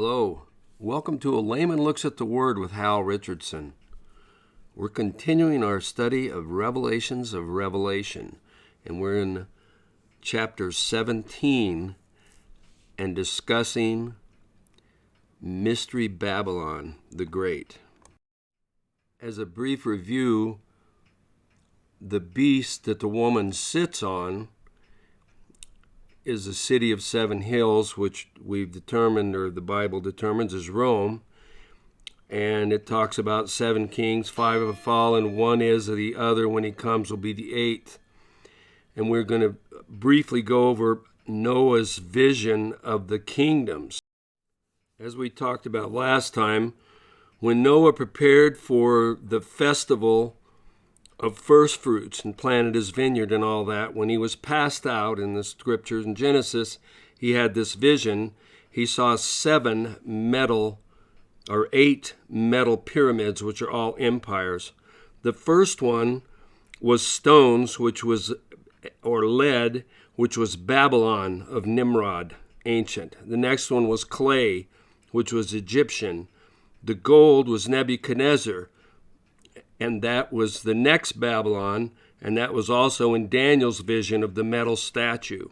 Hello. Welcome to A Layman Looks at the Word with Hal Richardson. We're continuing our study of Revelations of Revelation, and we're in chapter 17 and discussing Mystery Babylon the Great. As a brief review, the beast that the woman sits on is the city of seven hills, which we've determined, or the Bible determines, is Rome. And it talks about seven kings, five have fallen, one is, the other, when he comes, will be the eighth. And we're going to briefly go over Noah's vision of the kingdoms. As we talked about last time, when Noah prepared for the festival of first fruits and planted his vineyard and all that, when he was passed out in the scriptures in Genesis, he had this vision. He saw eight metal pyramids, which are all empires. The first one was stones, or lead, which was Babylon of Nimrod, ancient. The next one was clay, which was Egyptian. The gold was Nebuchadnezzar, and that was the next Babylon, and that was also in Daniel's vision of the metal statue.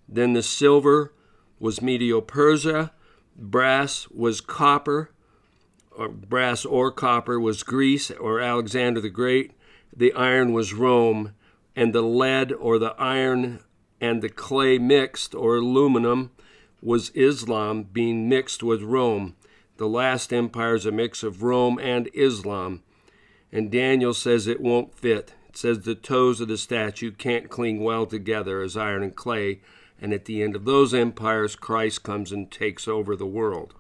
Then the silver was Medo-Persia, brass was copper, or brass or copper was Greece or Alexander the Great, the iron was Rome, and the lead or the iron and the clay mixed, or aluminum, was Islam being mixed with Rome. The last empire is a mix of Rome and Islam. And Daniel says it won't fit. It says the toes of the statue can't cling well together as iron and clay. And at the end of those empires, Christ comes and takes over the world.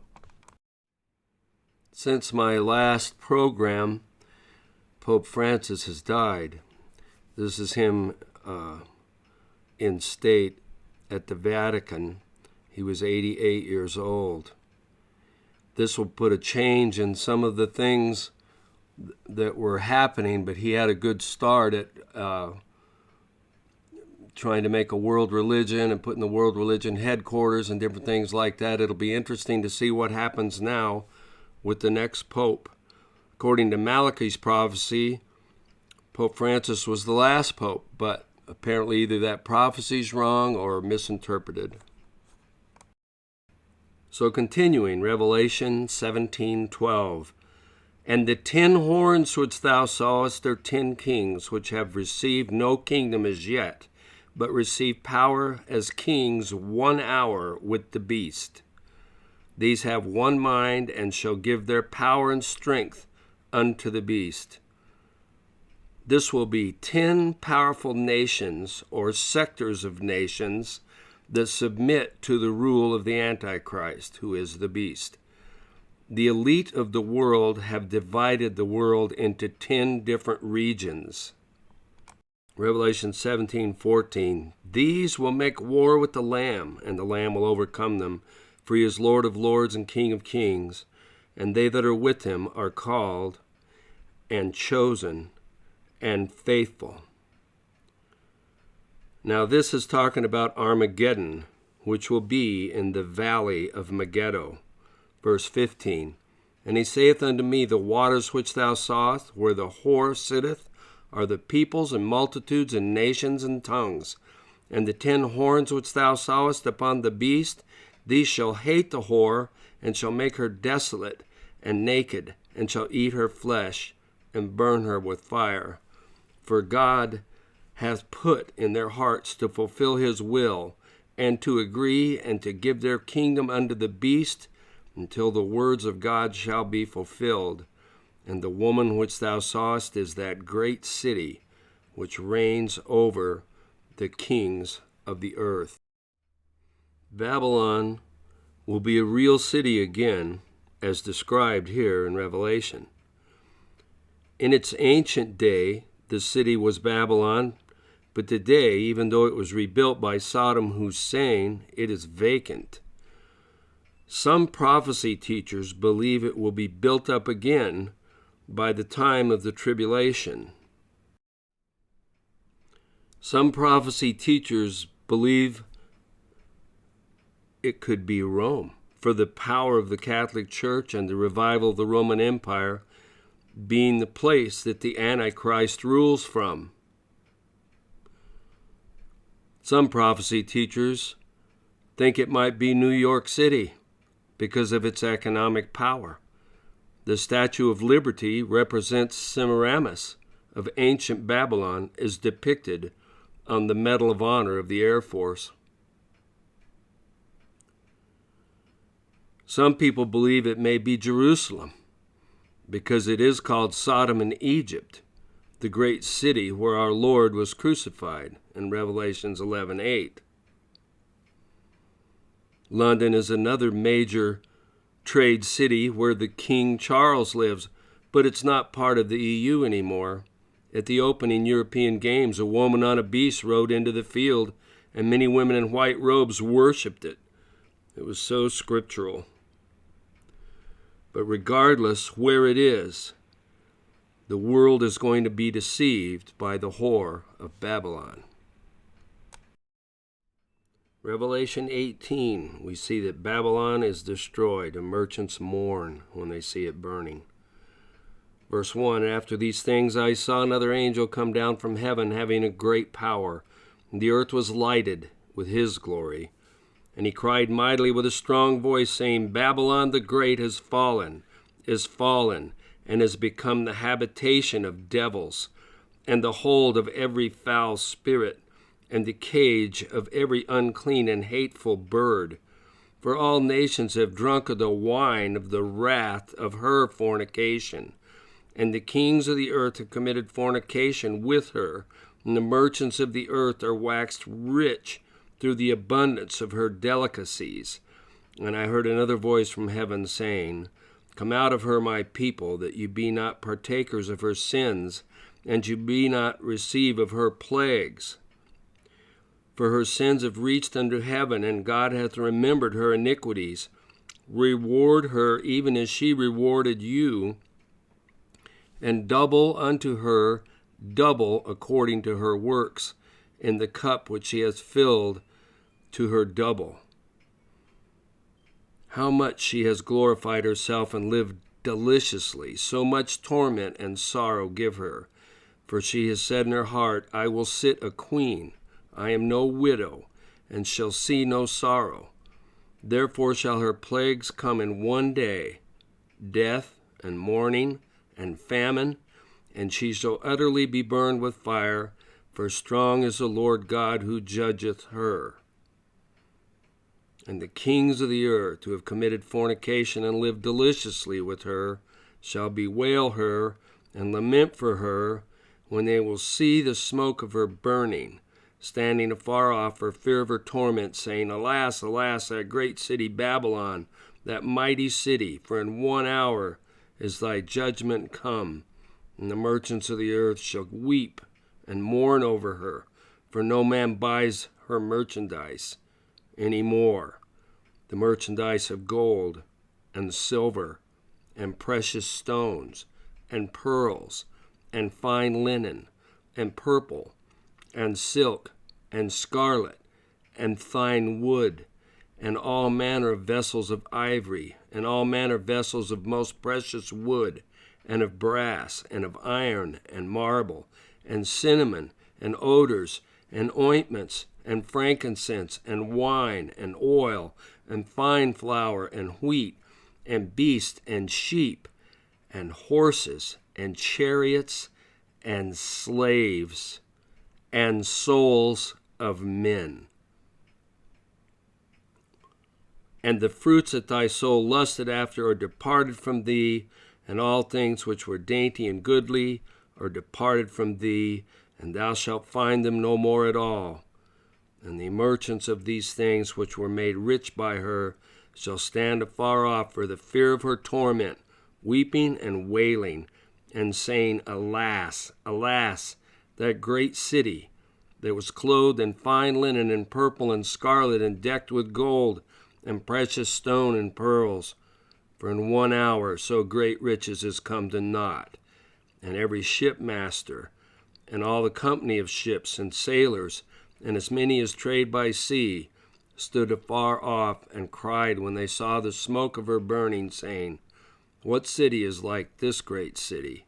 Since my last program, Pope Francis has died. This is him in state at the Vatican. He was 88 years old. This will put a change in some of the things that were happening, but he had a good start at trying to make a world religion and putting the world religion headquarters and different things like that. It'll be interesting to see what happens now with the next pope. According to Malachi's prophecy, Pope Francis was the last pope, but apparently either that prophecy's wrong or misinterpreted. So continuing, Revelation 17:12. And the 10 horns which thou sawest are 10 kings, which have received no kingdom as yet, but receive power as kings 1 hour with the beast. These have one mind, and shall give their power and strength unto the beast. This will be 10 powerful nations, or sectors of nations, that submit to the rule of the Antichrist, who is the beast. The elite of the world have divided the world into 10 different regions. Revelation 17:14. These will make war with the Lamb, and the Lamb will overcome them, for he is Lord of lords and King of kings, and they that are with him are called and chosen and faithful. Now this is talking about Armageddon, which will be in the valley of Megiddo. Verse 15, and he saith unto me, the waters which thou sawest, where the whore sitteth, are the peoples and multitudes and nations and tongues. And the 10 horns which thou sawest upon the beast, these shall hate the whore, and shall make her desolate and naked, and shall eat her flesh, and burn her with fire. For God hath put in their hearts to fulfill his will, and to agree, and to give their kingdom unto the beast, until the words of God shall be fulfilled. And the woman which thou sawest is that great city, which reigns over the kings of the earth. Babylon will be a real city again, as described here in Revelation. In its ancient day, the city was Babylon, but today, even though it was rebuilt by Saddam Hussein, it is vacant. Some prophecy teachers believe it will be built up again by the time of the tribulation. Some prophecy teachers believe it could be Rome for the power of the Catholic Church and the revival of the Roman Empire being the place that the Antichrist rules from. Some prophecy teachers think it might be New York City because of its economic power. The Statue of Liberty represents Semiramis of ancient Babylon, is depicted on the Medal of Honor of the Air Force. Some people believe it may be Jerusalem because it is called Sodom in Egypt, the great city where our Lord was crucified in Revelations 11:8. London is another major trade city where the King Charles lives, but it's not part of the EU anymore. At the opening European Games, a woman on a beast rode into the field, and many women in white robes worshipped it. It was so scriptural. But regardless where it is, the world is going to be deceived by the whore of Babylon. Revelation 18, we see that Babylon is destroyed, and merchants mourn when they see it burning. Verse 1, after these things I saw another angel come down from heaven, having a great power, and the earth was lighted with his glory. And he cried mightily with a strong voice, saying, Babylon the great is fallen, and has become the habitation of devils, and the hold of every foul spirit, and the cage of every unclean and hateful bird. For all nations have drunk of the wine of the wrath of her fornication. And the kings of the earth have committed fornication with her, and the merchants of the earth are waxed rich through the abundance of her delicacies. And I heard another voice from heaven saying, Come out of her, my people, that you be not partakers of her sins, and you be not receive of her plagues. For her sins have reached unto heaven, and God hath remembered her iniquities. Reward her even as she rewarded you, and double unto her, double according to her works, in the cup which she has filled to her double. How much she has glorified herself and lived deliciously, so much torment and sorrow give her. For she has said in her heart, I will sit a queen, I am no widow, and shall see no sorrow. Therefore shall her plagues come in one day, death and mourning and famine, and she shall utterly be burned with fire, for strong is the Lord God who judgeth her. And the kings of the earth who have committed fornication and lived deliciously with her shall bewail her and lament for her when they will see the smoke of her burning, standing afar off for fear of her torment, saying, Alas, alas, that great city Babylon, that mighty city, for in 1 hour is thy judgment come. And the merchants of the earth shall weep and mourn over her, for no man buys her merchandise any more, the merchandise of gold and silver and precious stones and pearls and fine linen and purple and silk and scarlet and fine wood and all manner of vessels of ivory and all manner of vessels of most precious wood and of brass and of iron and marble and cinnamon and odors and ointments and frankincense and wine and oil and fine flour and wheat and beasts and sheep and horses and chariots and slaves and souls of men. And the fruits that thy soul lusted after are departed from thee, and all things which were dainty and goodly are departed from thee, and thou shalt find them no more at all. And the merchants of these things which were made rich by her shall stand afar off for the fear of her torment, weeping and wailing, and saying, Alas, alas, that great city that was clothed in fine linen and purple and scarlet and decked with gold and precious stone and pearls. For in 1 hour so great riches is come to naught. And every shipmaster and all the company of ships and sailors and as many as trade by sea stood afar off and cried when they saw the smoke of her burning, saying, What city is like this great city?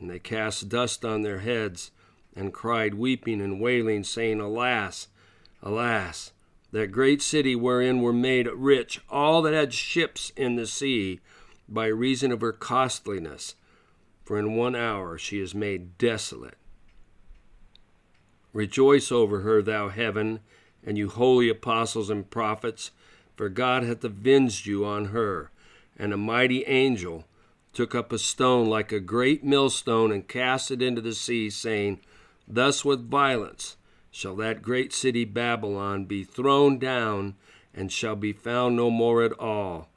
And they cast dust on their heads and cried, weeping and wailing, saying, Alas, alas, that great city wherein were made rich all that had ships in the sea, by reason of her costliness. For in 1 hour she is made desolate. Rejoice over her, thou heaven, and you holy apostles and prophets, for God hath avenged you on her. And a mighty angel took up a stone like a great millstone and cast it into the sea, saying, Thus with violence shall that great city Babylon be thrown down, and shall be found no more at all.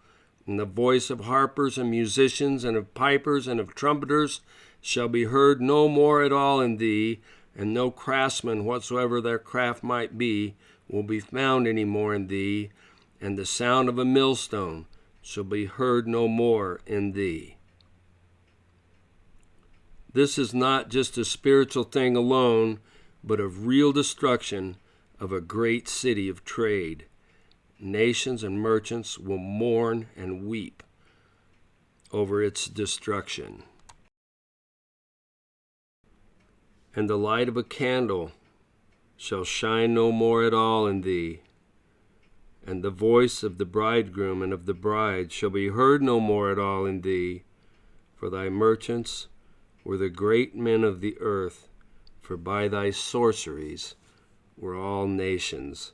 And the voice of harpers and musicians and of pipers and of trumpeters shall be heard no more at all in thee, and no craftsman whatsoever their craft might be will be found any more in thee, and the sound of a millstone shall be heard no more in thee. This is not just a spiritual thing alone, but of real destruction of a great city of trade. Nations and merchants will mourn and weep over its destruction. And the light of a candle shall shine no more at all in thee, and the voice of the bridegroom and of the bride shall be heard no more at all in thee, for thy merchants were the great men of the earth, for by thy sorceries were all nations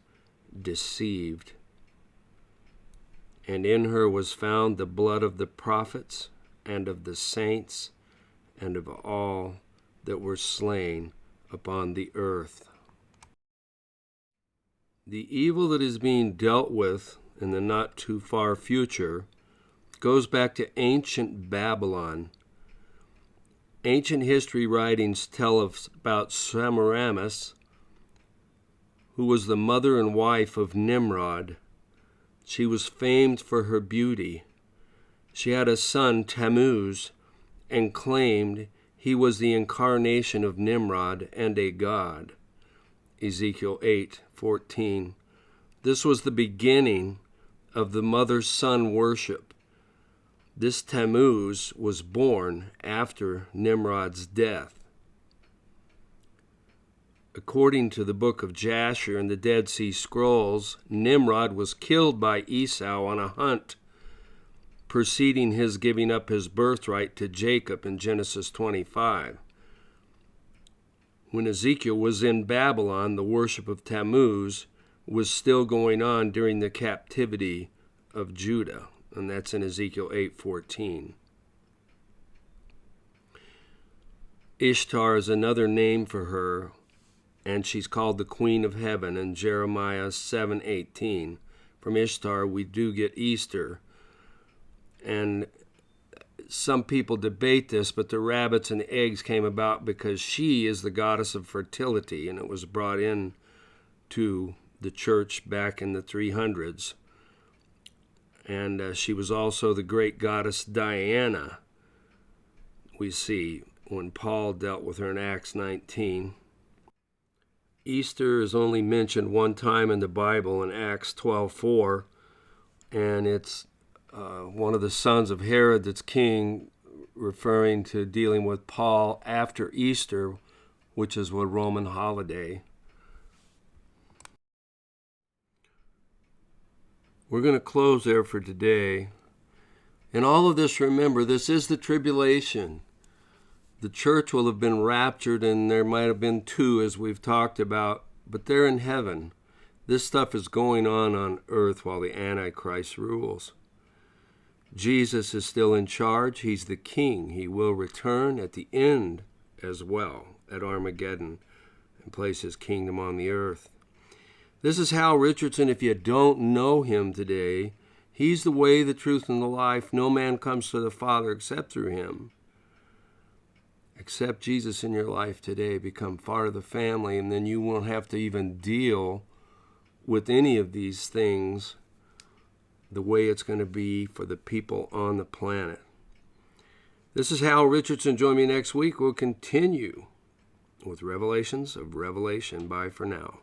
deceived. And in her was found the blood of the prophets and of the saints and of all that were slain upon the earth. The evil that is being dealt with in the not too far future goes back to ancient Babylon. Ancient history writings tell us about Semiramis, who was the mother and wife of Nimrod. She was famed for her beauty. She had a son, Tammuz, and claimed he was the incarnation of Nimrod and a god. Ezekiel 8:14. This was the beginning of the mother-son worship. This Tammuz was born after Nimrod's death. According to the book of Jasher and the Dead Sea Scrolls, Nimrod was killed by Esau on a hunt, preceding his giving up his birthright to Jacob in Genesis 25. When Ezekiel was in Babylon, the worship of Tammuz was still going on during the captivity of Judah, and that's in Ezekiel 8:14. Ishtar is another name for her, and she's called the Queen of Heaven in Jeremiah 7:18. From Ishtar we do get Easter, and some people debate this, but the rabbits and eggs came about because she is the goddess of fertility, and it was brought in to the church back in the 300s. And she was also the great goddess Diana, we see when Paul dealt with her in Acts 19. Easter is only mentioned one time in the Bible in Acts 12:4, and it's one of the sons of Herod that's king, referring to dealing with Paul after Easter, which is a Roman holiday. We're going to close there for today. In all of this, remember, this is the tribulation. The church will have been raptured, and there might have been two, as we've talked about, but they're in heaven. This stuff is going on earth while the Antichrist rules. Jesus is still in charge. He's the king. He will return at the end as well, at Armageddon, and place his kingdom on the earth. This is Hal Richardson. If you don't know him today, he's the way, the truth, and the life. No man comes to the Father except through him. Accept Jesus in your life today. Become part of the family, and then you won't have to even deal with any of these things the way it's going to be for the people on the planet. This is Hal Richardson. Join me next week. We'll continue with Revelations of Revelation. Bye for now.